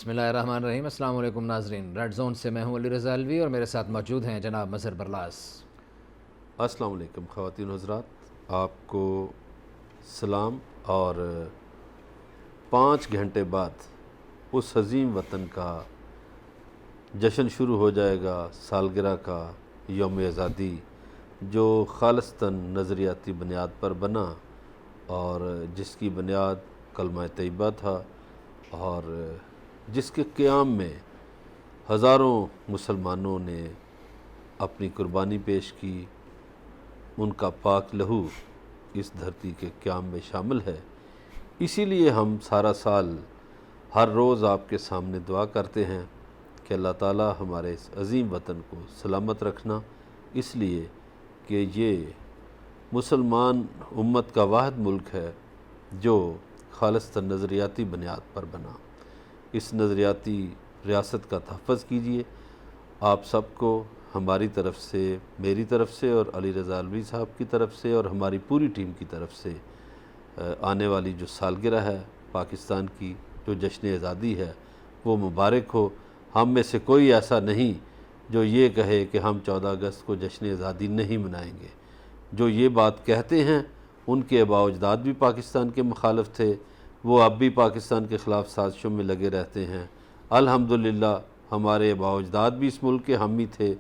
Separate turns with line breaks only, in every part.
بسم اللہ الرحمن الرحیم۔ السلام علیکم ناظرین، ریڈ زون سے میں ہوں علی رضا الوی اور میرے ساتھ موجود ہیں جناب مظہر برلاس۔
السلام علیکم خواتین و حضرات، آپ کو سلام۔ اور 5 گھنٹے بعد اس عظیم وطن کا جشن شروع ہو جائے گا، سالگرہ کا یوم آزادی، جو خالصتاً نظریاتی بنیاد پر بنا اور جس کی بنیاد کلمہ طیبہ تھا، اور جس کے قیام میں ہزاروں مسلمانوں نے اپنی قربانی پیش کی۔ ان کا پاک لہو اس دھرتی کے قیام میں شامل ہے۔ اسی لیے ہم سارا سال ہر روز آپ کے سامنے دعا کرتے ہیں کہ اللہ تعالی ہمارے اس عظیم وطن کو سلامت رکھنا، اس لیے کہ یہ مسلمان امت کا واحد ملک ہے جو خالصتاً نظریاتی بنیاد پر بنا۔ اس نظریاتی ریاست کا تحفظ کیجیے۔ آپ سب کو ہماری طرف سے، میری طرف سے اور علی رضا الوی صاحب کی طرف سے اور ہماری پوری ٹیم کی طرف سے آنے والی جو سالگرہ ہے پاکستان کی، جو جشن آزادی ہے، وہ مبارک ہو۔ ہم میں سے کوئی ایسا نہیں جو یہ کہے کہ ہم 14 اگست کو جشن آزادی نہیں منائیں گے۔ جو یہ بات کہتے ہیں ان کے آباء و اجداد بھی پاکستان کے مخالف تھے، وہ اب بھی پاکستان کے خلاف سازشوں میں لگے رہتے ہیں۔ الحمدللہ ہمارے آباء و اجداد بھی اس ملک کے حامی تھے،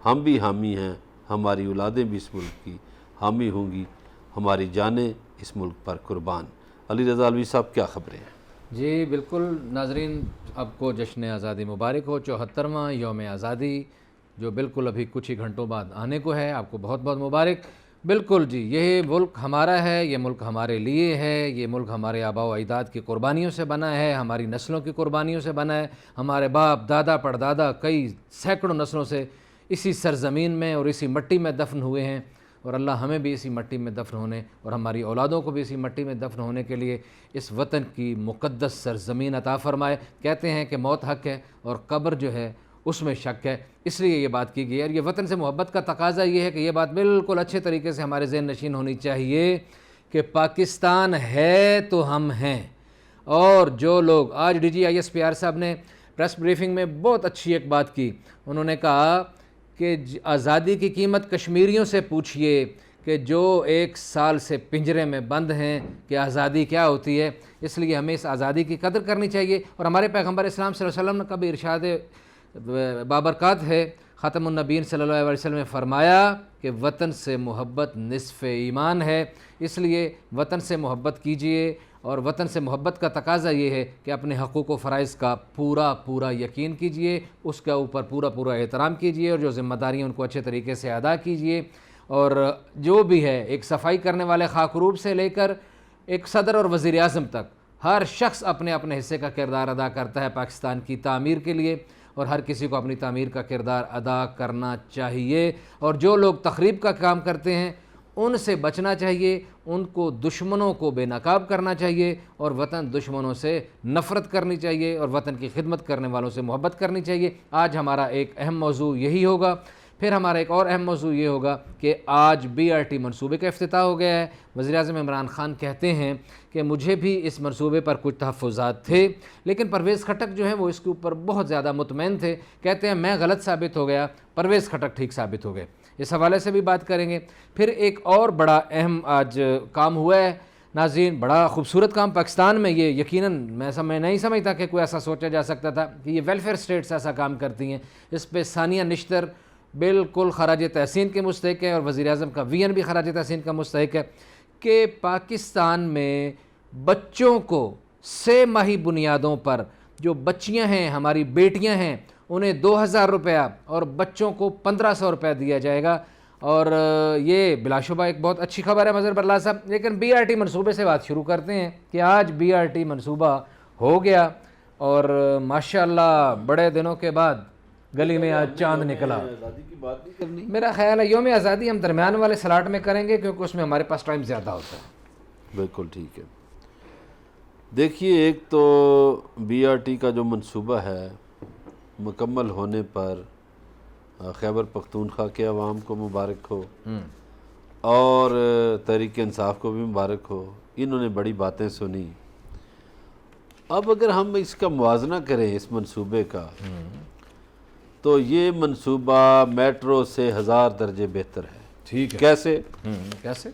ہم بھی حامی ہیں، ہماری اولادیں بھی اس ملک کی حامی ہوں گی، ہماری جانیں اس ملک پر قربان۔ علی رضا الوی صاحب، کیا خبریں ہیں؟
جی بالکل ناظرین، آپ کو جشن آزادی مبارک ہو۔ 74واں یوم آزادی جو بالکل ابھی کچھ ہی گھنٹوں بعد آنے کو ہے، آپ کو بہت بہت مبارک۔ بالکل جی، یہ ملک ہمارا ہے، یہ ملک ہمارے لیے ہے، یہ ملک ہمارے آباء و اجداد کی قربانیوں سے بنا ہے، ہماری نسلوں کی قربانیوں سے بنا ہے۔ ہمارے باپ دادا پردادا کئی سینکڑوں نسلوں سے اسی سرزمین میں اور اسی مٹی میں دفن ہوئے ہیں، اور اللہ ہمیں بھی اسی مٹی میں دفن ہونے اور ہماری اولادوں کو بھی اسی مٹی میں دفن ہونے کے لیے اس وطن کی مقدس سرزمین عطا فرمائے۔ کہتے ہیں کہ موت حق ہے اور قبر جو ہے اس میں شک ہے، اس لیے یہ بات کی گئی ہے۔ اور یہ وطن سے محبت کا تقاضا یہ ہے کہ یہ بات بالکل اچھے طریقے سے ہمارے ذہن نشین ہونی چاہیے کہ پاکستان ہے تو ہم ہیں۔ اور جو لوگ آج D G I S P R صاحب نے پریس بریفنگ میں بہت اچھی ایک بات کی، انہوں نے کہا کہ آزادی کی قیمت کشمیریوں سے پوچھئے کہ جو 1 سال سے پنجرے میں بند ہیں کہ آزادی کیا ہوتی ہے۔ اس لیے ہمیں اس آزادی کی قدر کرنی چاہیے۔ اور ہمارے پیغمبر اسلام صلی اللہ علیہ وسلم کا بھی ارشاد بابرکات ہے، خاتم النبیین صلی اللہ علیہ وسلم نے فرمایا کہ وطن سے محبت نصف ایمان ہے۔ اس لیے وطن سے محبت کیجئے، اور وطن سے محبت کا تقاضا یہ ہے کہ اپنے حقوق و فرائض کا پورا یقین کیجئے، اس کے اوپر پورا احترام کیجئے، اور جو ذمہ داریاں ان کو اچھے طریقے سے ادا کیجئے۔ اور جو بھی ہے، ایک صفائی کرنے والے خاکروب سے لے کر ایک صدر اور وزیر اعظم تک، ہر شخص اپنے حصے کا کردار ادا کرتا ہے پاکستان کی تعمیر کے لیے، اور ہر کسی کو اپنی تعمیر کا کردار ادا کرنا چاہیے۔ اور جو لوگ تخریب کا کام کرتے ہیں ان سے بچنا چاہیے، ان کو دشمنوں کو بے نقاب کرنا چاہیے، اور وطن دشمنوں سے نفرت کرنی چاہیے، اور وطن کی خدمت کرنے والوں سے محبت کرنی چاہیے۔ آج ہمارا ایک اہم موضوع یہی ہوگا۔ پھر ہمارا ایک اور اہم موضوع یہ ہوگا کہ آج BRT منصوبے کا افتتاح ہو گیا ہے۔ وزیراعظم عمران خان کہتے ہیں کہ مجھے بھی اس منصوبے پر کچھ تحفظات تھے، لیکن پرویز خٹک جو ہیں وہ اس کے اوپر بہت زیادہ مطمئن تھے۔ کہتے ہیں میں غلط ثابت ہو گیا، پرویز خٹک ٹھیک ثابت ہو گئے۔ اس حوالے سے بھی بات کریں گے۔ پھر ایک اور بڑا اہم آج کام ہوا ہے ناظرین، بڑا خوبصورت کام پاکستان میں، یہ یقیناً میں نہیں سمجھتا کہ کوئی ایسا سوچا جا سکتا تھا کہ یہ ویلفیئر سٹیٹس ایسا کام کرتی ہیں۔ اس پہ ثانیہ نشتر بالکل خراج تحسین کے مستحق ہے، اور وزیراعظم کا وی این بھی خراج تحسین کا مستحق ہے کہ پاکستان میں بچوں کو 6 ماہی بنیادوں پر، جو بچیاں ہیں ہماری بیٹیاں ہیں، انہیں 2000 روپیہ اور بچوں کو 1500 روپیہ دیا جائے گا۔ اور یہ بلا شبہ ایک بہت اچھی خبر ہے مظہر برلاس صاحب۔ لیکن BRT منصوبے سے بات شروع کرتے ہیں کہ آج BRT منصوبہ ہو گیا، اور ماشاءاللہ بڑے دنوں کے بعد گلی میں آج چاند نکلا۔
آزادی کی بات نہیں کرنی؟
میرا خیال ہے یوم آزادی ہم درمیان والے سلاٹ میں کریں گے، کیونکہ اس میں ہمارے پاس ٹائم زیادہ ہوتا ہے۔
بالکل ٹھیک ہے۔ دیکھیے، ایک تو BRT کا جو منصوبہ ہے مکمل ہونے پر خیبر پختونخوا کے عوام کو مبارک ہو، اور تحریک انصاف کو بھی مبارک ہو۔ انہوں نے بڑی باتیں سنی، اب اگر ہم اس کا موازنہ کریں اس منصوبے کا تو یہ منصوبہ میٹرو سے 1000 درجے بہتر ہے.
ٹھیک ہے.
کیسے؟
کیسے؟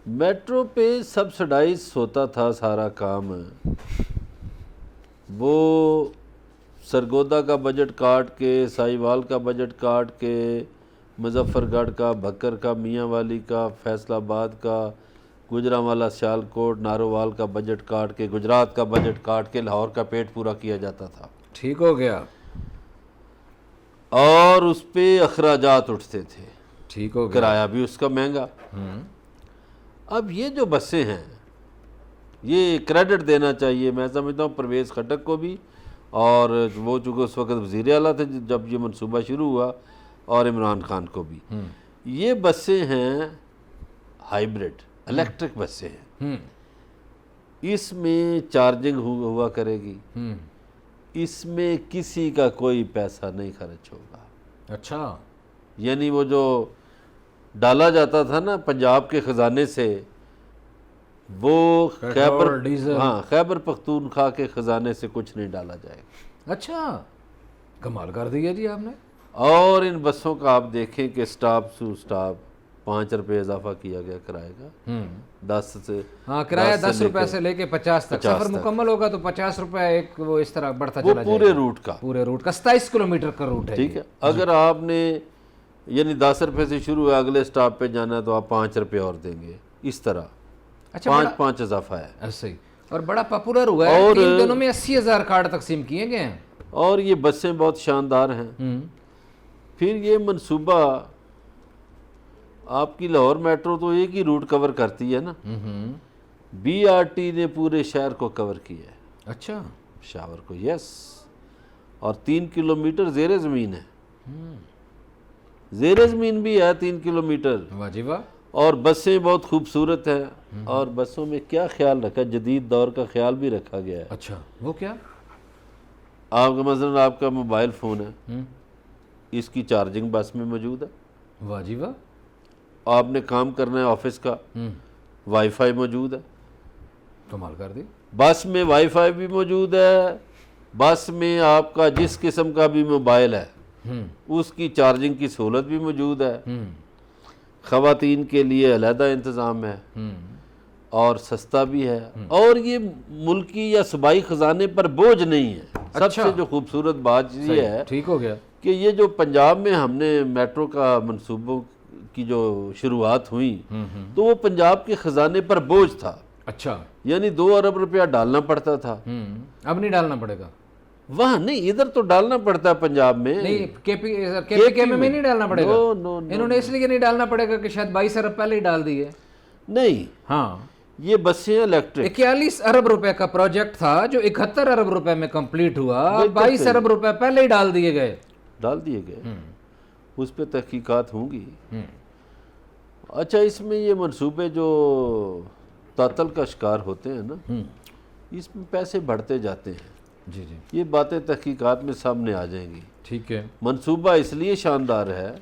میٹرو پہ سبسڈائز ہوتا تھا سارا کام. وہ سرگودا کا بجٹ کاٹ کے، سائیوال کا بجٹ کاٹ کے، مظفر گڑھ کا، بھکر کا، میاں والی کا، فیصل آباد کا، گجرانوالہ، سیالکوٹ، نارووال کا بجٹ کاٹ کے، گجرات کا بجٹ کاٹ کے لاہور کا پیٹ پورا کیا جاتا تھا.
ٹھیک ہو گیا.
اور اس پہ اخراجات اٹھتے تھے.
ٹھیک ہو گیا.
کرایہ بھی اس کا مہنگا. اب یہ جو بسیں ہیں یہ کریڈٹ دینا چاہیے میں سمجھتا ہوں پرویز خٹک کو بھی، اور وہ چونکہ اس وقت وزیر اعلیٰ تھے جب یہ منصوبہ شروع ہوا، اور عمران خان کو بھی. یہ بسیں ہیں ہائیبرڈ الیکٹرک بسیں ہیں. اس میں چارجنگ ہوا کرے گی. اس میں کسی کا کوئی پیسہ نہیں خرچ ہوگا.
اچھا.
یعنی وہ جو ڈالا جاتا تھا نا پنجاب کے خزانے سے، وہ خیبر پختونخوا کے خزانے سے کچھ نہیں ڈالا جائے گا.
اچھا، کمال کر دیا جی آپ نے.
اور ان بسوں کا آپ دیکھیں کہ سٹاپ سو سٹاپ 5 روپے اضافہ کیا گیا کرائے گا. 10 سے
کرایہ 10 روپے سے لے کے 50 تک. سفر مکمل ہوگا تو 50 روپے ایک وہ اس طرح بڑھتا چلا جائے گا.
پورے روٹ کا
27 کلومیٹر کا روٹ ہے.
ٹھیک ہے. اگر آپ نے یعنی 10 روپے سے شروع ہے، اگلے سٹاپ پہ جانا ہے تو آپ 5 روپے اور دیں گے. اس طرح 5 اضافہ ہے.
ایسے ہی. اور بڑا پاپولر ہوا ہے. 3 دنوں میں 80,000 کارڈ تقسیم کیے گئے ہیں.
اور یہ بسیں بہت شاندار ہیں. پھر یہ منصوبہ آپ کی لاہور میٹرو تو ایک ہی روٹ کور کرتی ہے نا. بی آر ٹی نے پورے شہر کو کور کیا ہے.
اچھا.
پشاور کو. یس. اور 3 کلومیٹر زیر زمین ہے. زیر زمین بھی ہے 3 کلومیٹر.
واہ جی واہ.
اور بسیں بہت خوبصورت ہیں. اور بسوں میں کیا خیال رکھا، جدید دور کا خیال بھی رکھا گیا ہے.
اچھا، وہ کیا؟
آپ کا مثلا آپ کا موبائل فون ہے، اس کی چارجنگ بس میں موجود ہے.
واہ جی واہ.
آپ نے کام کرنا ہے آفس کا، وائی فائی موجود ہے.
کمال کر دی.
بس میں وائی فائی بھی موجود ہے. بس میں آپ کا جس قسم کا بھی موبائل ہے اس کی چارجنگ کی سہولت بھی موجود ہے. خواتین کے لیے علیحدہ انتظام ہے اور سستا بھی ہے. اور یہ ملکی یا صوبائی خزانے پر بوجھ نہیں ہے. سب سے جو خوبصورت بات یہ ہے
ٹھیک ہو گیا
کہ یہ جو پنجاب میں ہم نے میٹرو کا منصوبوں کی جو شروعات ہوئی تو وہ پنجاب کے خزانے پر بوجھ تھا.
اچھا.
یعنی 2 ارب روپیہ ڈالنا پڑتا تھا.
اب نہیں ڈالنا پڑے گا.
وہاں نہیں، ادھر تو ڈالنا پڑتا ہے پنجاب میں.
نہیں، کے پی میں نہیں ڈالنا پڑے گا. انہوں نے اس لیے نہیں ڈالنا پڑے گا کہ شاید 22 ارب پہلے ہی ڈال دیے.
نہیں،
ہاں،
یہ بسیں الیکٹرک
41 ارب روپے کا پروجیکٹ تھا جو 71 ارب روپے میں کمپلیٹ ہوا. 22 ارب روپے پہلے ہی ڈال دیے گئے.
اس پہ تحقیقات ہوں گی. اچھا، اس میں یہ منصوبے جو تعطل کا شکار ہوتے ہیں نا، اس میں پیسے بڑھتے جاتے ہیں.
جی جی.
یہ باتیں تحقیقات میں سامنے آ جائیں گی.
ٹھیک ہے.
منصوبہ اس لیے شاندار ہے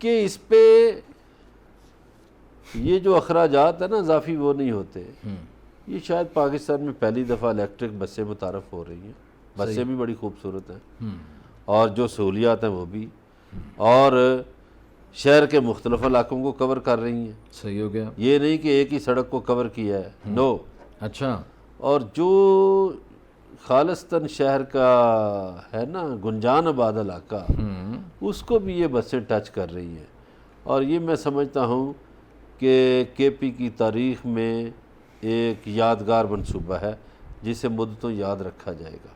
کہ اس پہ یہ جو اخراجات ہیں نا اضافی وہ نہیں ہوتے. یہ شاید پاکستان میں پہلی دفعہ الیکٹرک بسیں متعارف ہو رہی ہیں. بسیں بھی بڑی خوبصورت ہیں اور جو سہولیات ہیں وہ بھی، اور شہر کے مختلف علاقوں کو کور کر رہی ہیں.
صحیح ہو گیا.
یہ نہیں کہ ایک ہی سڑک کو کور کیا ہے. نو.
اچھا.
اور جو خالصتاً شہر کا ہے نا گنجان آباد علاقہ، اس کو بھی یہ بسیں ٹچ کر رہی ہیں. اور یہ میں سمجھتا ہوں کہ کے پی کی تاریخ میں ایک یادگار منصوبہ ہے جسے مدتوں یاد رکھا جائے گا.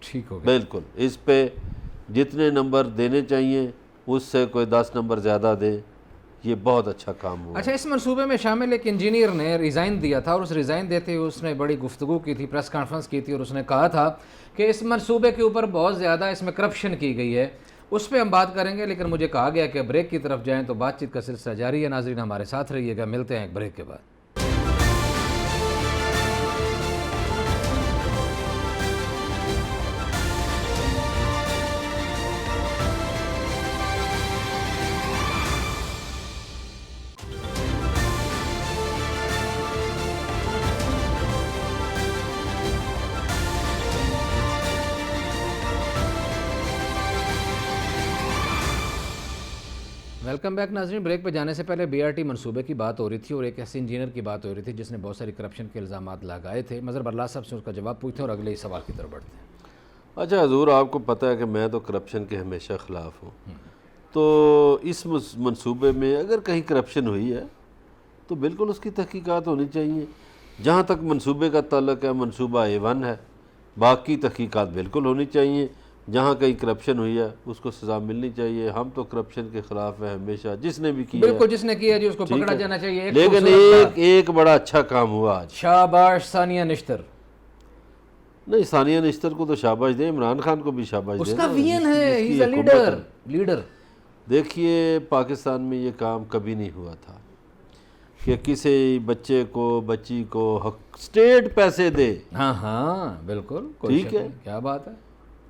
ٹھیک ہو گیا.
بالکل. اس پہ جتنے نمبر دینے چاہیے اس سے کوئی 10 نمبر زیادہ دیں. یہ بہت اچھا کام ہوا.
اچھا، اس منصوبے میں شامل ایک انجینئر نے ریزائن دیا تھا، اور اس ریزائن دیتے ہوئے اس نے بڑی گفتگو کی تھی، پریس کانفرنس کی تھی، اور اس نے کہا تھا کہ اس منصوبے کے اوپر بہت زیادہ اس میں کرپشن کی گئی ہے. اس پہ ہم بات کریں گے، لیکن مجھے کہا گیا کہ بریک کی طرف جائیں تو بات چیت کا سلسلہ جاری ہے. ناظرین ہمارے ساتھ رہیے گا. ملتے ہیں ایک بریک کے بعد. ویلکم بیک ناظرین. بریک پہ جانے سے پہلے BRT منصوبے کی بات ہو رہی تھی اور ایک ایسے انجینئر کی بات ہو رہی تھی جس نے بہت ساری کرپشن کے الزامات لگائے تھے. مظہر برلا صاحب سے اس کا جواب پوچھتے ہیں اور اگلے سوال کی طرف بڑھتے ہیں.
اچھا حضور، آپ کو پتہ ہے کہ میں تو کرپشن کے ہمیشہ خلاف ہوں. تو اس منصوبے میں اگر کہیں کرپشن ہوئی ہے تو بالکل اس کی تحقیقات ہونی چاہیے. جہاں تک منصوبے کا تعلق ہے، منصوبہ A1 ہے، باقی تحقیقات بالکل ہونی چاہیے. جہاں کہیں کرپشن ہوئی ہے اس کو سزا ملنی چاہیے. ہم تو کرپشن کے خلاف ہیں ہمیشہ، جس نے بھی کیا
بالکل جس نے کیا جی اس کو پکڑا جانا چاہیے.
لیکن ایک بڑا اچھا کام ہوا آج.
شاباش ثانیہ نشتر.
نہیں، ثانیہ نشتر کو تو شاباش دیں، عمران خان کو بھی شاباش دیں.
اس کا وین ہے، ہی از اے لیڈر.
دیکھیے پاکستان میں یہ کام کبھی نہیں ہوا تھا کہ کسی بچے کو بچی کو اسٹیٹ پیسے دے.
ہاں ہاں بالکل
ٹھیک ہے،
کیا بات ہے.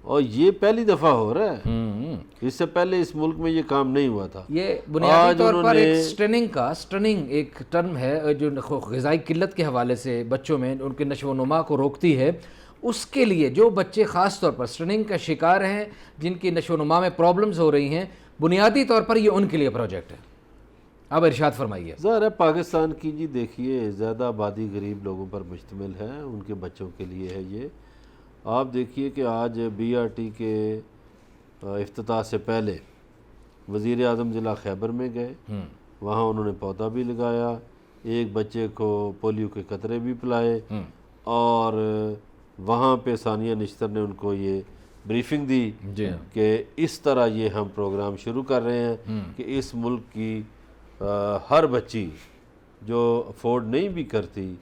اور یہ پہلی دفعہ ہو رہا ہے. اس سے پہلے اس ملک میں یہ کام نہیں ہوا تھا.
یہ بنیادی طور پر ایک سٹرننگ ایک ٹرم ہے جو غذائی قلت کے حوالے سے بچوں میں ان کے نشو و نما کو روکتی ہے. اس کے لیے جو بچے خاص طور پر سٹرننگ کا شکار ہیں، جن کی نشو و نما میں پرابلمز ہو رہی ہیں، بنیادی طور پر یہ ان کے لیے پروجیکٹ ہے. اب ارشاد فرمائیے.
ظاہر ہے پاکستان کی جی دیکھیے زیادہ آبادی غریب لوگوں پر مشتمل ہے، ان کے بچوں کے لیے ہے یہ. آپ دیکھیے کہ آج BRT کے افتتاح سے پہلے وزیر اعظم ضلع خیبر میں گئے، وہاں انہوں نے پودا بھی لگایا، ایک بچے کو پولیو کے قطرے بھی پلائے، اور وہاں پہ ثانیہ نشتر نے ان کو یہ بریفنگ دی کہ اس طرح یہ ہم پروگرام شروع کر رہے ہیں کہ اس ملک کی ہر بچی جو افورڈ نہیں بھی کرتی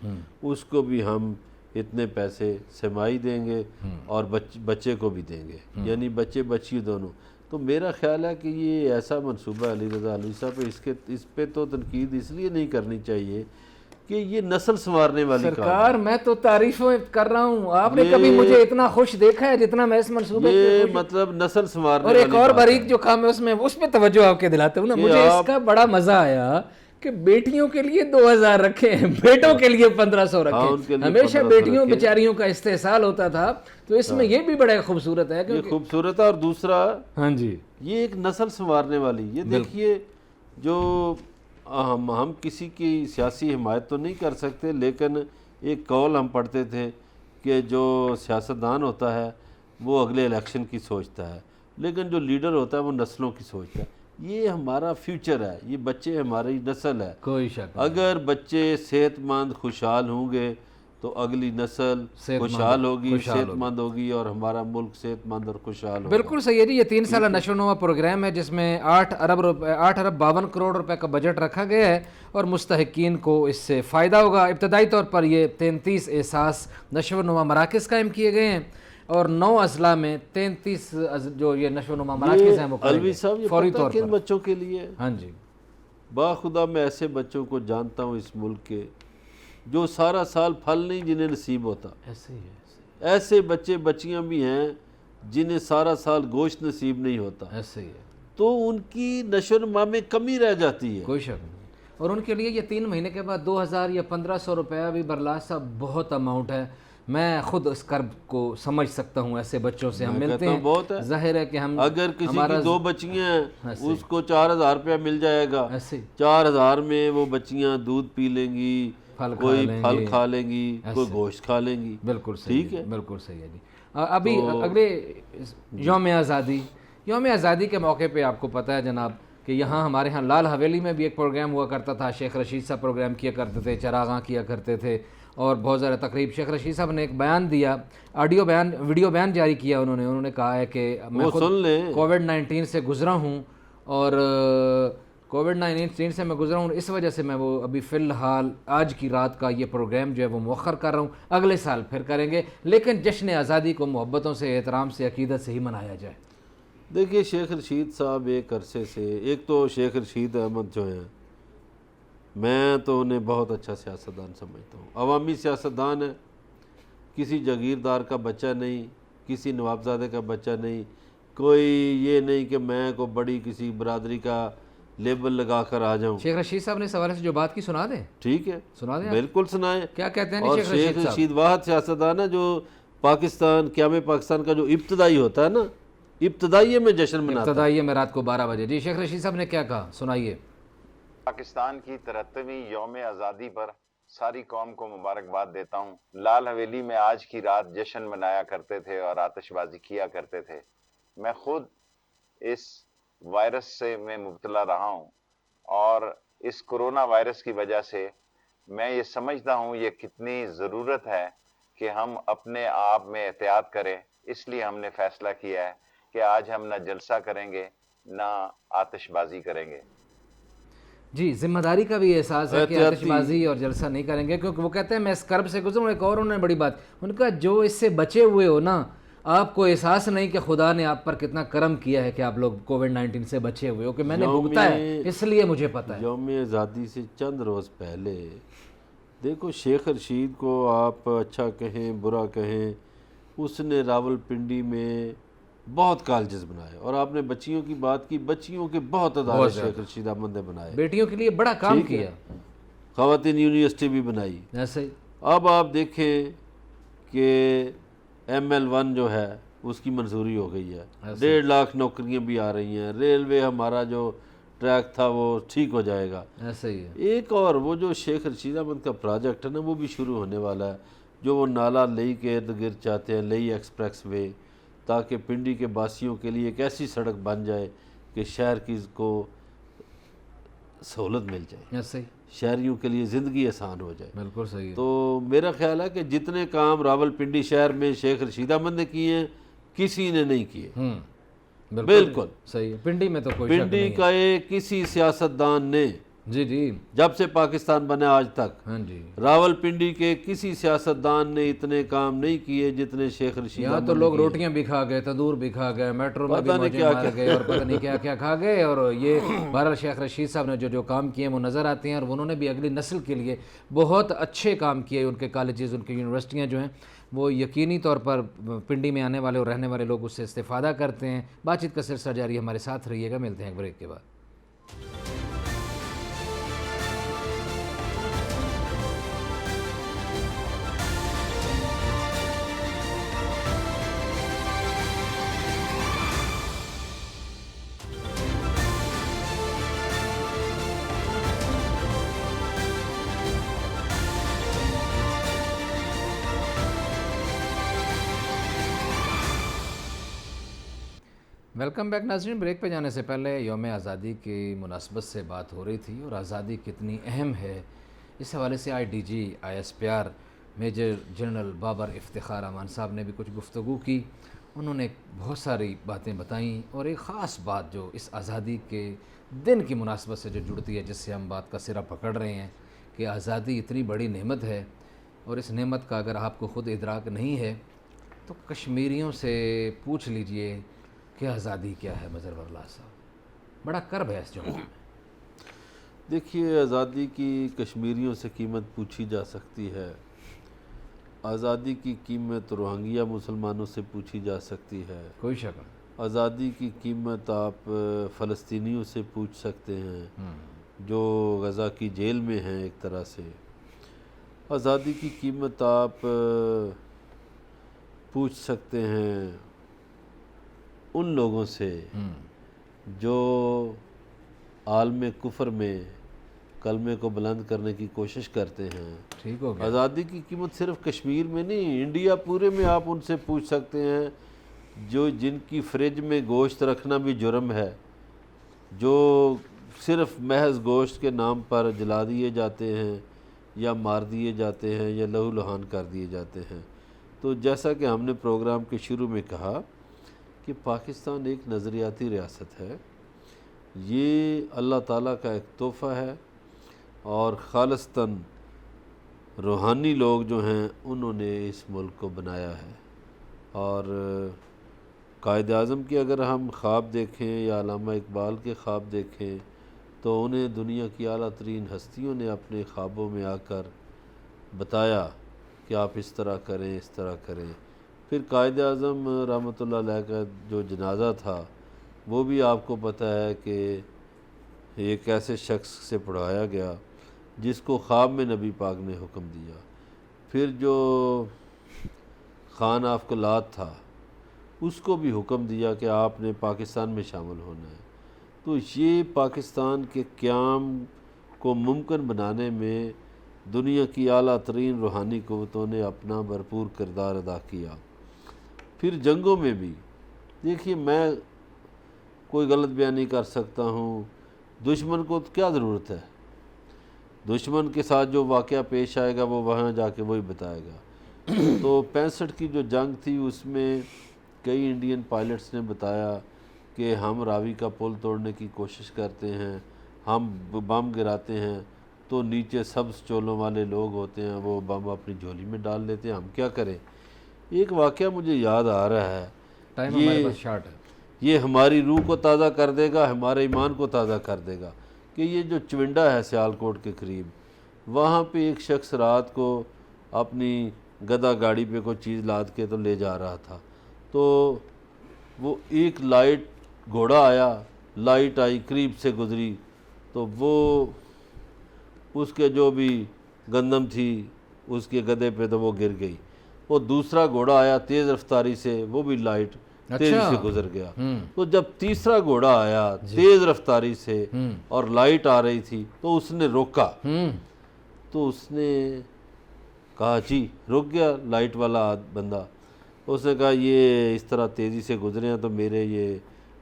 اس کو بھی ہم اتنے پیسے سمائی دیں گے اور بچے کو بھی دیں گے، یعنی بچے بچی دونوں. تو میرا خیال ہے کہ یہ ایسا منصوبہ علی رضا علوی صاحب اس پہ تو تنقید اس لیے نہیں کرنی چاہیے کہ یہ نسل سنوارنے والی
سرکار. میں تو تعریفیں کر رہا ہوں، آپ نے کبھی مجھے اتنا خوش دیکھا ہے جتنا میں اس منصوبے
یہ مطلب نسل سنوارنے.
اور ایک اور باریک جو کام ہے اس پہ توجہ آپ کے دلاتے ہوں نا، مجھے اس کا بڑا مزہ آیا کہ بیٹیوں کے لیے 2000 رکھے ہیں، بیٹوں کے لیے 1500 رکھے. ہمیشہ بیٹیوں بیچاریوں کا استحصال ہوتا تھا، تو اس میں یہ بھی بڑا خوبصورت ہے.
یہ خوبصورت ہے. اور دوسرا
ہاں جی
یہ ایک نسل سنوارنے والی. یہ دیکھیے جو ہم کسی کی سیاسی حمایت تو نہیں کر سکتے، لیکن ایک قول ہم پڑھتے تھے کہ جو سیاستدان ہوتا ہے وہ اگلے الیکشن کی سوچتا ہے، لیکن جو لیڈر ہوتا ہے وہ نسلوں کی سوچتا ہے. یہ ہمارا فیوچر ہے، یہ بچے ہماری نسل ہے.
کوئی شک.
اگر بچے صحت مند خوشحال ہوں گے تو اگلی نسل خوشحال ہوگی، صحت مند ہوگی، اور ہمارا ملک صحت مند اور خوشحال ہوگا.
بالکل صحیح ہے جی. یہ 3 سالہ نشو و نما پروگرام ہے جس میں 8 ارب 52 کروڑ روپے کا بجٹ رکھا گیا ہے اور مستحقین کو اس سے فائدہ ہوگا. ابتدائی طور پر یہ 33 احساس نشو و نما مراکز قائم کیے گئے ہیں اور 9 اضلاع میں 33 جو یہ نشو و نما مراکز ہیں وہ
علوی صاحب یہ
فوری
پتہ
طور
کن بچوں کے لیے.
ہاں جی
باخدا میں ایسے بچوں کو جانتا ہوں اس ملک کے جو سارا سال پھل نہیں جنہیں نصیب ہوتا.
ایسے ہی ہے.
ایسے بچے بچیاں بھی ہیں جنہیں سارا سال گوشت نصیب نہیں ہوتا.
ایسے ہی ہے.
تو ان کی نشو و نما میں کمی رہ جاتی ہے.
کوئی شک نہیں. اور ان کے لیے یہ 3 مہینے کے بعد 2000 یا 1500 روپیہ بھی برلاس صاحب بہت اماؤنٹ ہے. میں خود اس کرب کو سمجھ سکتا ہوں. ایسے بچوں سے ہم ملتے ہیں،
بہت ہے.
ظاہر ہے کہ ہم
اگر کسی کی 2 بچیاں ہیں اس کو 4000 روپیہ مل جائے گا. 4000 میں وہ بچیاں دودھ پی لیں گی، کوئی پھل کھا لیں گی، کوئی گوشت کھا لیں گی.
بالکل ٹھیک ہے. بالکل صحیح ہے جی. ابھی اگلے یوم آزادی کے موقع پہ آپ کو پتہ ہے جناب کہ ہمارے ہاں لال حویلی میں بھی ایک پروگرام ہوا کرتا تھا. شیخ رشید صاحب پروگرام کیا کرتے تھے، چراغاں کیا کرتے تھے اور بہت زیادہ تقریب. شیخ رشید صاحب نے ایک بیان دیا، ویڈیو بیان جاری کیا. انہوں نے کہا ہے کہ میں خود کووڈ-19 سے گزرا ہوں اور کووڈ-19 سے میں گزرا ہوں، اس وجہ سے میں وہ ابھی فی الحال آج کی رات کا یہ پروگرام جو ہے وہ مؤخر کر رہا ہوں، اگلے سال پھر کریں گے، لیکن جشن آزادی کو محبتوں سے، احترام سے، عقیدت سے ہی منایا جائے.
دیکھیے شیخ رشید صاحب ایک عرصے سے، ایک تو شیخ رشید احمد جو ہیں میں تو انہیں بہت اچھا سیاستدان سمجھتا ہوں. عوامی سیاستدان ہے، کسی جاگیردار کا بچہ نہیں، کسی نوابزادے کا بچہ نہیں، کوئی یہ نہیں کہ میں کو بڑی کسی برادری کا لیبل لگا کر آ جاؤں.
شیخ رشید صاحب نے اس حوالے سے جو بات کی سنا دیں.
ٹھیک ہے،
سنا دیں.
بالکل سنائیں.
کیا کہتے ہیں
اور شیخ رشید واحد سیاستدان ہے جو پاکستان قیام پاکستان کا جو ابتدائی ہوتا ہے نا ابتدائیے میں جشن مناتا ہے۔
ابتدائیے میں رات کو 12 بجے۔ جی شیخ رشید صاحب نے کیا کہا، سنائیے۔
پاکستان کی 73ویں یوم آزادی پر ساری قوم کو مبارکباد دیتا ہوں۔ لال حویلی میں آج کی رات جشن منایا کرتے تھے اور آتش بازی کیا کرتے تھے۔ میں خود اس وائرس سے میں مبتلا رہا ہوں اور اس کرونا وائرس کی وجہ سے میں یہ سمجھتا ہوں یہ کتنی ضرورت ہے کہ ہم اپنے آپ میں احتیاط کریں۔ اس لیے ہم نے فیصلہ کیا ہے کہ آج ہم نہ جلسہ کریں گے نہ آتش بازی کریں گے۔
جی ذمہ داری کا بھی احساس ہے کہ آتش بازی اور جلسہ نہیں کریں گے، کیونکہ وہ کہتے ہیں میں اس کرب سے گزروں۔ ایک اور انہوں نے بڑی بات ان کا، جو اس سے بچے ہوئے ہو نا، آپ کو احساس نہیں کہ خدا نے آپ پر کتنا کرم کیا ہے کہ آپ لوگ کووڈ-19 سے بچے ہوئے ہو، کہ میں نے بھگتا ہے اس لیے مجھے پتہ ہے۔
یوم آزادی سے چند روز پہلے دیکھو شیخ رشید کو آپ اچھا کہیں برا کہیں، اس نے راول پنڈی میں بہت کالجز بنائے، اور آپ نے بچیوں کی بات کی، بچیوں کے بہت ادارے شیخ رشید احمد نے بنائے،
بیٹیوں کے لیے بڑا کام کیا،
خواتین یونیورسٹی بھی بنائی۔
ایسے ہی
اب آپ دیکھیں کہ ML1 جو ہے اس کی منظوری ہو گئی ہے، 1.5 لاکھ نوکریاں بھی آ رہی ہیں، ریلوے ہمارا جو ٹریک تھا وہ ٹھیک ہو جائے گا۔
ایسے ہی ہے۔
ایک اور وہ جو شیخ رشید احمد کا پروجیکٹ ہے نا، وہ بھی شروع ہونے والا ہے، جو وہ نالا لئی کے ارد گرد چاہتے ہیں، لئی ایکسپریس وے، تاکہ پنڈی کے باسیوں کے لیے ایک ایسی سڑک بن جائے کہ شہر کی کو سہولت مل جائے،
ایسے ہی
شہریوں کے لیے زندگی آسان ہو جائے۔
بالکل صحیح ہے۔
تو میرا خیال ہے کہ جتنے کام راول پنڈی شہر میں شیخ رشید احمد نے کیے ہیں، کسی نے نہیں کیے۔ بالکل
صحیح ہے، پنڈی میں تو کوئی شک
پنڈی
نہیں ہے۔
کا ایک کسی سیاستدان نے
جی جی
جب سے پاکستان بنا آج تک،
ہاں جی،
راول پنڈی کے کسی سیاستدان نے اتنے کام نہیں کیے جتنے شیخ رشید
یہاں
احمد
تو
نے
لوگ
کیے۔
روٹیاں بھی کھا گئے، تندور بھی کھا گئے، میٹرو میں بھی
پتہ نہیں
موجے
کیا
مار گئے، اور پتہ نہیں کیا کیا کھا گئے۔ اور یہ بہرحال شیخ رشید صاحب نے جو کام کیے ہیں وہ نظر آتے ہیں، اور انہوں نے بھی اگلی نسل کے لیے بہت اچھے کام کیے۔ ان کے کالجز، ان کی یونیورسٹیاں جو ہیں وہ یقینی طور پر پنڈی میں آنے والے اور رہنے والے لوگ اس سے استفادہ کرتے ہیں۔ بات چیت کا سلسلہ جاری، ہمارے ساتھ رہیے گا، ملتے ہیں ایک بریک کے بعد۔ ویلکم بیک ناظرین۔ بریک پہ جانے سے پہلے یوم آزادی کی مناسبت سے بات ہو رہی تھی، اور آزادی کتنی اہم ہے اس حوالے سے IDG ISPR major general Babar Iftikhar امان صاحب نے بھی کچھ گفتگو کی۔ انہوں نے بہت ساری باتیں بتائیں، اور ایک خاص بات جو اس آزادی کے دن کی مناسبت سے جو جڑتی ہے، جس سے ہم بات کا سرا پکڑ رہے ہیں کہ آزادی اتنی بڑی نعمت ہے، اور اس نعمت کا اگر آپ کو خود ادراک نہیں ہے تو کشمیریوں سے پوچھ لیجئے کہ آزادی کیا ہے۔ مظہر اللہ صاحب، بڑا کرب ہے اس جملے میں۔
دیکھیے، آزادی کی کشمیریوں سے قیمت پوچھی جا سکتی ہے، آزادی کی قیمت روہنگیا مسلمانوں سے پوچھی جا سکتی ہے،
کوئی شک نہیں۔
آزادی کی قیمت آپ فلسطینیوں سے پوچھ سکتے ہیں جو غزہ کی جیل میں ہیں۔ ایک طرح سے آزادی کی قیمت آپ پوچھ سکتے ہیں ان لوگوں سے جو عالم کفر میں کلمے کو بلند کرنے کی کوشش کرتے ہیں۔
ٹھیک ہو گیا۔
آزادی کی قیمت صرف کشمیر میں نہیں، انڈیا پورے میں آپ ان سے پوچھ سکتے ہیں جو جن کی فریج میں گوشت رکھنا بھی جرم ہے، جو صرف محض گوشت کے نام پر جلا دیے جاتے ہیں یا مار دیے جاتے ہیں یا لہو لہان کر دیے جاتے ہیں۔ تو جیسا کہ ہم نے پروگرام کے شروع میں کہا کہ پاکستان ایک نظریاتی ریاست ہے، یہ اللہ تعالیٰ کا ایک تحفہ ہے، اور خالصتاً روحانی لوگ جو ہیں انہوں نے اس ملک کو بنایا ہے۔ اور قائد اعظم کی اگر ہم خواب دیکھیں یا علامہ اقبال کے خواب دیکھیں تو انہیں دنیا کی اعلیٰ ترین ہستیوں نے اپنے خوابوں میں آ کر بتایا کہ آپ اس طرح کریں، اس طرح کریں۔ پھر قائد اعظم رحمۃ اللہ علیہ کا جو جنازہ تھا وہ بھی آپ کو پتہ ہے کہ ایک ایسے شخص سے پڑھایا گیا جس کو خواب میں نبی پاک نے حکم دیا۔ پھر جو خان آف کلات تھا اس کو بھی حکم دیا کہ آپ نے پاکستان میں شامل ہونا ہے۔ تو یہ پاکستان کے قیام کو ممکن بنانے میں دنیا کی اعلیٰ ترین روحانی قوتوں نے اپنا بھرپور کردار ادا کیا۔ پھر جنگوں میں بھی دیکھیے، میں کوئی غلط بیان نہیں کر سکتا ہوں، دشمن کو کیا ضرورت ہے، دشمن کے ساتھ جو واقعہ پیش آئے گا وہ وہاں جا کے وہی بتائے گا۔ تو 65 کی جو جنگ تھی اس میں کئی انڈین پائلٹس نے بتایا کہ ہم راوی کا پل توڑنے کی کوشش کرتے ہیں، ہم بم گراتے ہیں تو نیچے سبز چولوں والے لوگ ہوتے ہیں، وہ بم اپنی جھولی میں ڈال لیتے ہیں، ہم کیا کریں۔ ایک واقعہ مجھے یاد آ رہا ہے،
ٹائم ہمارے پاس شارٹ ہے۔
یہ ہماری روح کو تازہ کر دے گا، ہمارے ایمان کو تازہ کر دے گا، کہ یہ جو چونڈا ہے سیالکوٹ کے قریب، وہاں پہ ایک شخص رات کو اپنی گدھا گاڑی پہ کوئی چیز لاد کے تو لے جا رہا تھا، تو وہ ایک لائٹ گھوڑا آیا، لائٹ آئی قریب سے گزری تو وہ اس کے جو بھی گندم تھی اس کے گدھے پہ تو وہ گر گئی۔ وہ دوسرا گھوڑا آیا تیز رفتاری سے، وہ بھی لائٹ تیزی سے گزر گیا۔ تو جب تیسرا گھوڑا آیا تیز رفتاری سے اور لائٹ آ رہی تھی تو اس نے روکا، تو اس نے کہا جی رک گیا لائٹ والا بندہ، اس نے کہا یہ اس طرح تیزی سے گزرے ہیں تو میرے یہ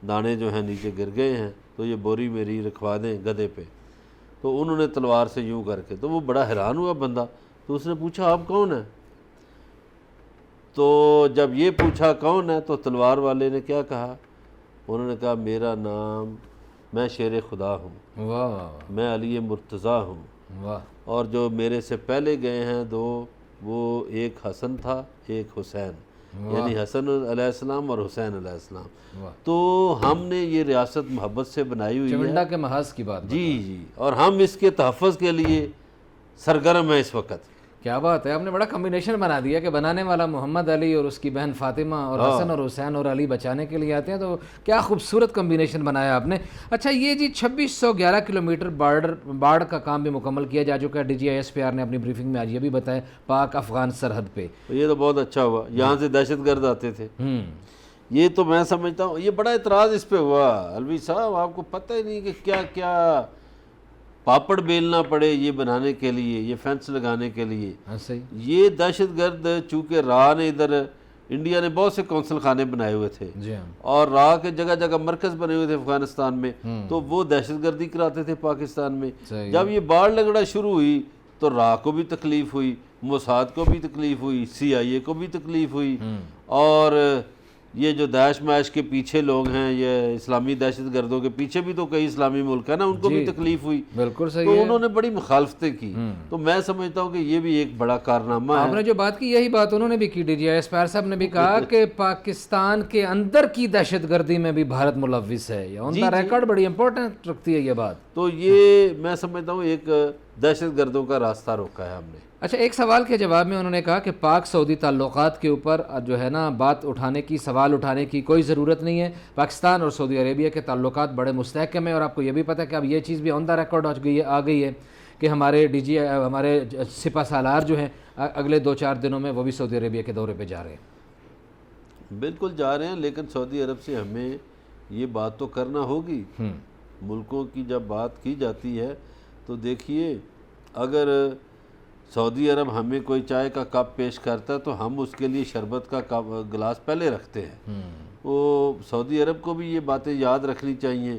دانے جو ہیں نیچے گر گئے ہیں، تو یہ بوری میری رکھوا دیں گدھے پہ۔ تو انہوں نے تلوار سے یوں کر کے، تو وہ بڑا حیران ہوا بندہ، تو اس نے پوچھا آپ کون ہیں؟ تو جب یہ پوچھا کون ہے تو تلوار والے نے کیا کہا، انہوں نے کہا میرا نام، میں شیر خدا ہوں،
واہ
میں علی مرتضیٰ ہوں،
واہ،
اور جو میرے سے پہلے گئے ہیں دو، وہ ایک حسن تھا ایک حسین، یعنی حسن علیہ السلام اور حسین علیہ السلام۔ تو ہم نے یہ ریاست محبت سے بنائی ہوئی ہے،
چونڈا کے محاذ کی بات
جی، اور ہم اس کے تحفظ کے لیے سرگرم ہیں اس وقت۔
کیا بات ہے، آپ نے بڑا کمبینیشن بنا دیا کہ بنانے والا محمد علی اور اس کی بہن فاطمہ اور حسن اور حسین اور علی بچانے کے لیے آتے ہیں، تو کیا خوبصورت کمبینیشن بنایا آپ نے۔ اچھا یہ جی 2611 کلومیٹر باڑ کا کام بھی مکمل کیا جا چکا ہے، D G I S P R نے اپنی بریفنگ میں آج یہ بھی بتایا، پاک افغان سرحد پہ۔
یہ تو بہت اچھا ہوا، یہاں سے دہشت گرد آتے تھے، یہ تو میں سمجھتا ہوں یہ بڑا اعتراض اس پہ ہوا۔ الوی صاحب آپ کو پتہ ہی نہیں کہ کیا کیا پاپڑ بیلنا پڑے یہ بنانے کے لیے، یہ فینس لگانے کے لیے۔
صحیح،
یہ دہشت گرد چونکہ راہ نے ادھر انڈیا نے بہت سے کونسل خانے بنائے ہوئے تھے،
جی ہاں،
اور راہ کے جگہ جگہ مرکز بنے ہوئے تھے افغانستان میں، تو وہ دہشت گردی کراتے تھے پاکستان میں۔
صحیح،
جب یہ باڑ لگڑا شروع ہوئی تو راہ کو بھی تکلیف ہوئی، موساد کو بھی تکلیف ہوئی، CIA کو بھی تکلیف ہوئی، اور یہ جو داعش مائش کے پیچھے لوگ ہیں، یہ اسلامی دہشت گردوں کے پیچھے بھی تو کئی اسلامی ملک ہیں نا، ان کو بھی تکلیف ہوئی،
بالکل صحیح
تو
ہے۔
انہوں نے بڑی مخالفتیں کی۔ تو میں سمجھتا ہوں کہ یہ بھی ایک بڑا کارنامہ
آپ
ہے۔
نے جو بات کی یہی بات انہوں نے بھی کی، D G I S P R صاحب نے بھی کہا کہ پاکستان کے اندر کی دہشت گردی میں بھی بھارت ملوث ہے، یا ان کا ریکارڈ بڑی امپورٹنٹ رکھتی ہے یہ بات۔
تو یہ میں سمجھتا ہوں ایک دہشت گردوں کا راستہ روکا ہے ہم نے۔
اچھا، ایک سوال کے جواب میں انہوں نے کہا کہ پاک سعودی تعلقات کے اوپر جو ہے نا بات اٹھانے کی، سوال اٹھانے کی کوئی ضرورت نہیں ہے، پاکستان اور سعودی عربیہ کے تعلقات بڑے مستحکم ہیں، اور آپ کو یہ بھی پتہ ہے کہ اب یہ چیز بھی آن دا ریکارڈ آ گئی ہے کہ ہمارے سپہ سالار جو ہیں اگلے 2-4 دنوں میں وہ بھی سعودی عربیہ کے دورے پہ جا رہے ہیں۔
بالکل جا رہے ہیں، لیکن سعودی عرب سے ہمیں یہ بات تو کرنا ہوگی۔ ملکوں کی جب بات کی جاتی ہے تو دیکھیے، اگر سعودی عرب ہمیں کوئی چائے کا کپ پیش کرتا ہے تو ہم اس کے لیے شربت کا گلاس پہلے رکھتے ہیں۔ وہ سعودی عرب کو بھی یہ باتیں یاد رکھنی چاہیے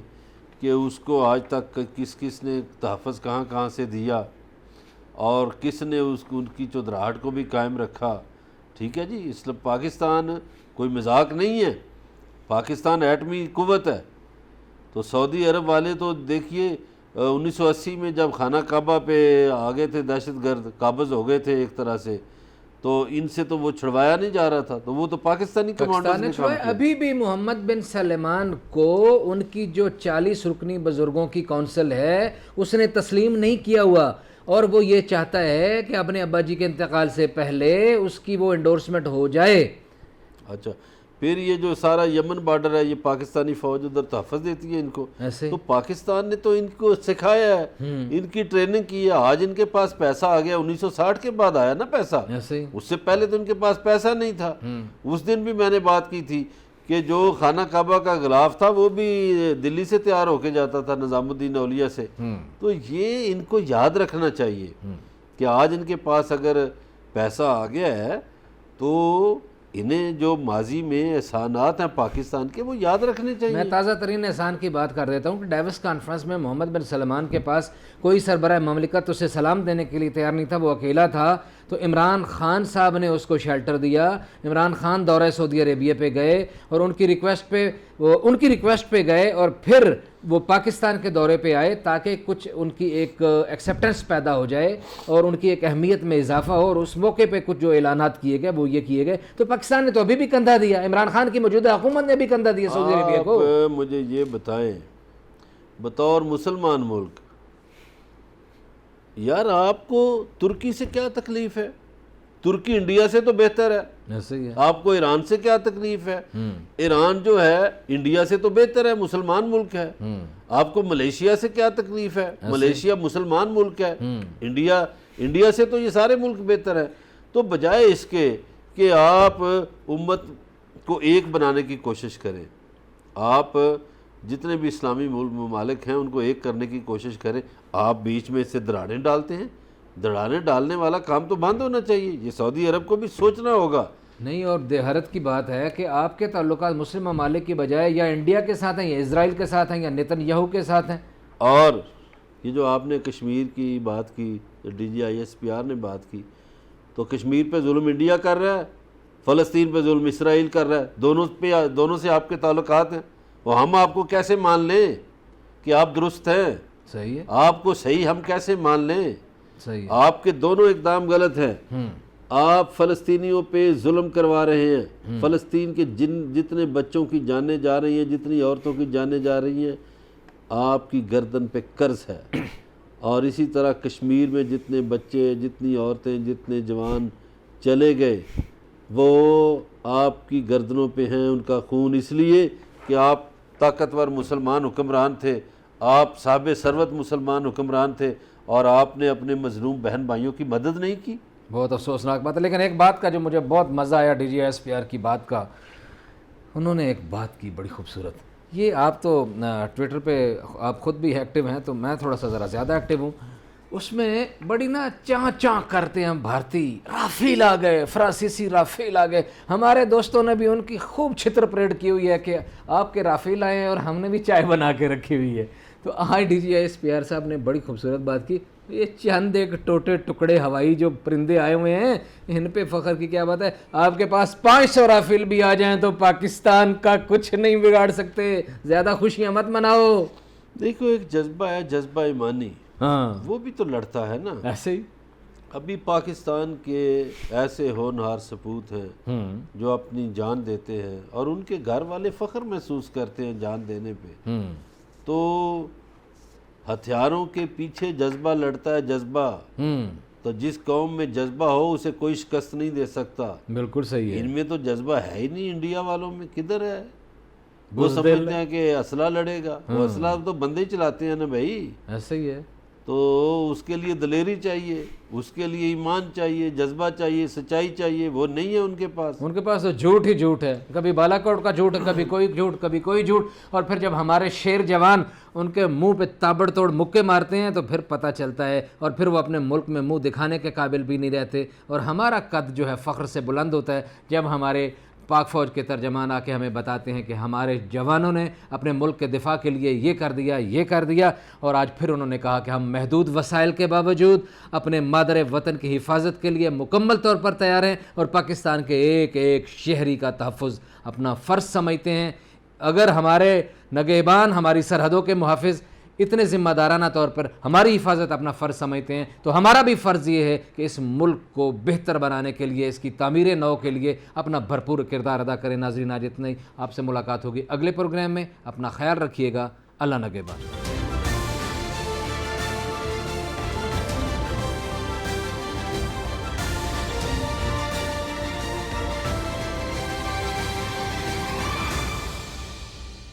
کہ اس کو آج تک کس نے تحفظ کہاں کہاں سے دیا، اور کس نے ان کی چودراہٹ کو بھی قائم رکھا۔ ٹھیک ہے جی، پاکستان کوئی مذاق نہیں ہے، پاکستان ایٹمی قوت ہے۔ تو سعودی عرب والے تو دیکھیے 1980 میں جب خانہ کعبہ پہ آگے تھے دہشت گرد، قابض ہو گئے تھے ایک طرح سے، تو ان سے تو وہ چھڑوایا نہیں جا رہا تھا، تو وہ تو پاکستانی کمانڈرز نے کام کیا۔
ابھی بھی محمد بن سلمان کو ان کی جو 40 رکنی بزرگوں کی کونسل ہے اس نے تسلیم نہیں کیا ہوا، اور وہ یہ چاہتا ہے کہ اپنے ابا جی کے انتقال سے پہلے اس کی وہ انڈورسمنٹ ہو جائے۔
اچھا، پھر یہ جو سارا یمن بارڈر ہے، یہ پاکستانی فوج ادھر تحفظ دیتی ہے ان کو،
ایسے
تو پاکستان نے تو ان کو سکھایا ہے، ان کی ٹریننگ کی ہے۔ آج ان کے پاس پیسہ آ گیا، 1960 کے بعد آیا نا پیسہ،
ایسے
اس سے پہلے تو ان کے پاس پیسہ نہیں تھا۔ اس دن بھی میں نے بات کی تھی کہ جو خانہ کعبہ کا غلاف تھا وہ بھی دلی سے تیار ہو کے جاتا تھا، نظام الدین اولیاء سے. تو یہ ان کو یاد رکھنا چاہیے کہ آج ان کے پاس اگر پیسہ آ گیا ہے تو انہیں جو ماضی میں احسانات ہیں پاکستان کے وہ یاد رکھنے چاہیے.
میں تازہ ترین احسان کی بات کر دیتا ہوں کہ ڈیوس کانفرنس میں محمد بن سلمان کے پاس کوئی سربراہ مملکت اسے سلام دینے کے لیے تیار نہیں تھا، وہ اکیلا تھا. تو عمران خان صاحب نے اس کو شیلٹر دیا. عمران خان دورہ سعودی عربیہ پہ گئے اور ان کی ریکویسٹ پہ گئے اور پھر وہ پاکستان کے دورے پہ آئے تاکہ کچھ ان کی ایک ایکسیپٹنس پیدا ہو جائے اور ان کی ایک اہمیت میں اضافہ ہو. اور اس موقع پہ کچھ جو اعلانات کیے گئے وہ یہ کیے گئے. تو پاکستان نے تو ابھی بھی کندھا دیا، عمران خان کی موجودہ حکومت نے بھی کندھا دیا سعودی عربیہ کو.
آپ مجھے یہ بتائیں بطور مسلمان ملک، یار آپ کو ترکی سے کیا تکلیف ہے؟ ترکی انڈیا سے تو بہتر ہے.
ایسے ہی ہے.
آپ کو ایران سے کیا تکلیف ہے؟ ایران جو ہے انڈیا سے تو بہتر ہے، مسلمان ملک ہے. آپ کو ملیشیا سے کیا تکلیف ہے؟ ملیشیا مسلمان ملک ہے. انڈیا سے تو یہ سارے ملک بہتر ہے. تو بجائے اس کے کہ آپ امت کو ایک بنانے کی کوشش کریں، آپ جتنے بھی اسلامی ممالک ہیں ان کو ایک کرنے کی کوشش کریں، آپ بیچ میں سے دراڑیں ڈالتے ہیں. دراڑیں ڈالنے والا کام تو بند ہونا چاہیے. یہ سعودی عرب کو بھی سوچنا ہوگا.
نہیں، اور حیرت کی بات ہے کہ آپ کے تعلقات مسلم ممالک کی بجائے یا انڈیا کے ساتھ ہیں یا اسرائیل کے ساتھ ہیں یا نیتن یاہو کے ساتھ ہیں.
اور یہ جو آپ نے کشمیر کی بات کی، DGISPR نے بات کی، تو کشمیر پہ ظلم انڈیا کر رہا ہے، فلسطین پہ ظلم اسرائیل کر رہا ہے. دونوں سے آپ کے تعلقات ہیں. وہ ہم آپ کو کیسے مان لیں کہ آپ درست ہیں؟
صحیح ہے.
آپ کو صحیح ہم کیسے مان لیں؟
صحیح ہے.
آپ کے دونوں اقدام غلط ہیں. آپ فلسطینیوں پہ ظلم کروا رہے ہیں. فلسطین کے جتنے بچوں کی جانیں جا رہی ہیں، جتنی عورتوں کی جانیں جا رہی ہیں، آپ کی گردن پہ قرض ہے. اور اسی طرح کشمیر میں جتنے بچے، جتنی عورتیں، جتنے جوان چلے گئے وہ آپ کی گردنوں پہ ہیں. ان کا خون اس لیے کہ آپ طاقتور مسلمان حکمران تھے، آپ صاحب ثروت مسلمان حکمران تھے اور آپ نے اپنے مظلوم بہن بھائیوں کی مدد نہیں کی.
بہت افسوسناک بات ہے. لیکن ایک بات کا جو مجھے بہت مزہ آیا DGISPR کی بات کا، انہوں نے ایک بات کی بڑی خوبصورت. یہ آپ تو ٹویٹر پہ آپ خود بھی ایکٹیو ہیں، تو میں تھوڑا سا ذرا زیادہ ایکٹیو ہوں. اس میں بڑی چاں کرتے ہیں بھارتی، رافیل آ گئے، فرانسیسی رافیل آ گئے. ہمارے دوستوں نے بھی ان کی خوب چھتر پریڈ کی ہوئی ہے کہ آپ کے رافیل آئے ہیں اور ہم نے بھی چائے بنا کے رکھی ہوئی ہے. تو آج DGISPR صاحب نے بڑی خوبصورت بات کی. یہ چند ایک ٹوٹے ٹکڑے ہوائی جو پرندے آئے ہوئے ہیں، ان پہ فخر کی کیا بات ہے؟ آپ کے پاس 500 رافیل بھی آ جائیں تو پاکستان کا کچھ نہیں بگاڑ سکتے. زیادہ خوشیاں مت مناؤ.
دیکھو ایک جذبہ ہے، جذبہ ایمانی،
ہاں
وہ بھی تو لڑتا ہے نا.
ایسے ہی
ابھی پاکستان کے ایسے ہونہار سپوت ہیں جو اپنی جان دیتے ہیں اور ان کے گھر والے فخر محسوس کرتے ہیں جان دینے پہ. تو ہتھیاروں کے پیچھے جذبہ لڑتا ہے. جذبہ تو جس قوم میں جذبہ ہو اسے کوئی شکست نہیں دے سکتا.
بالکل صحیح ہے.
ان میں تو جذبہ ہے ہی نہیں. انڈیا والوں میں کدھر ہے؟ وہ سمجھتے ہیں کہ اسلحہ لڑے گا. وہ اسلحہ تو بندے ہی چلاتے ہیں نا بھائی.
ایسے ہی ہے.
تو اس کے لیے دلیری چاہیے، اس کے لیے ایمان چاہیے، جذبہ چاہیے، سچائی چاہیے. وہ نہیں ہے ان کے پاس.
ان کے پاس تو جھوٹ ہی جھوٹ ہے. کبھی بالا کوٹ کا جھوٹ، کبھی کوئی جھوٹ، کبھی کوئی جھوٹ. اور پھر جب ہمارے شیر جوان ان کے منہ پہ تابڑ توڑ مکے مارتے ہیں تو پھر پتہ چلتا ہے. اور پھر وہ اپنے ملک میں منہ دکھانے کے قابل بھی نہیں رہتے. اور ہمارا قد جو ہے فخر سے بلند ہوتا ہے جب ہمارے پاک فوج کے ترجمان آ کے ہمیں بتاتے ہیں کہ ہمارے جوانوں نے اپنے ملک کے دفاع کے لیے یہ کر دیا، یہ کر دیا. اور آج پھر انہوں نے کہا کہ ہم محدود وسائل کے باوجود اپنے مادر وطن کی حفاظت کے لیے مکمل طور پر تیار ہیں اور پاکستان کے ایک ایک شہری کا تحفظ اپنا فرض سمجھتے ہیں. اگر ہمارے نگہبان، ہماری سرحدوں کے محافظ اتنے ذمہ دارانہ طور پر ہماری حفاظت اپنا فرض سمجھتے ہیں تو ہمارا بھی فرض یہ ہے کہ اس ملک کو بہتر بنانے کے لیے، اس کی تعمیر نو کے لیے اپنا بھرپور کردار ادا کریں. ناظرین آج اتنا ہی. آپ سے ملاقات ہوگی اگلے پروگرام میں. اپنا خیال رکھیے گا. اللہ نگہبان.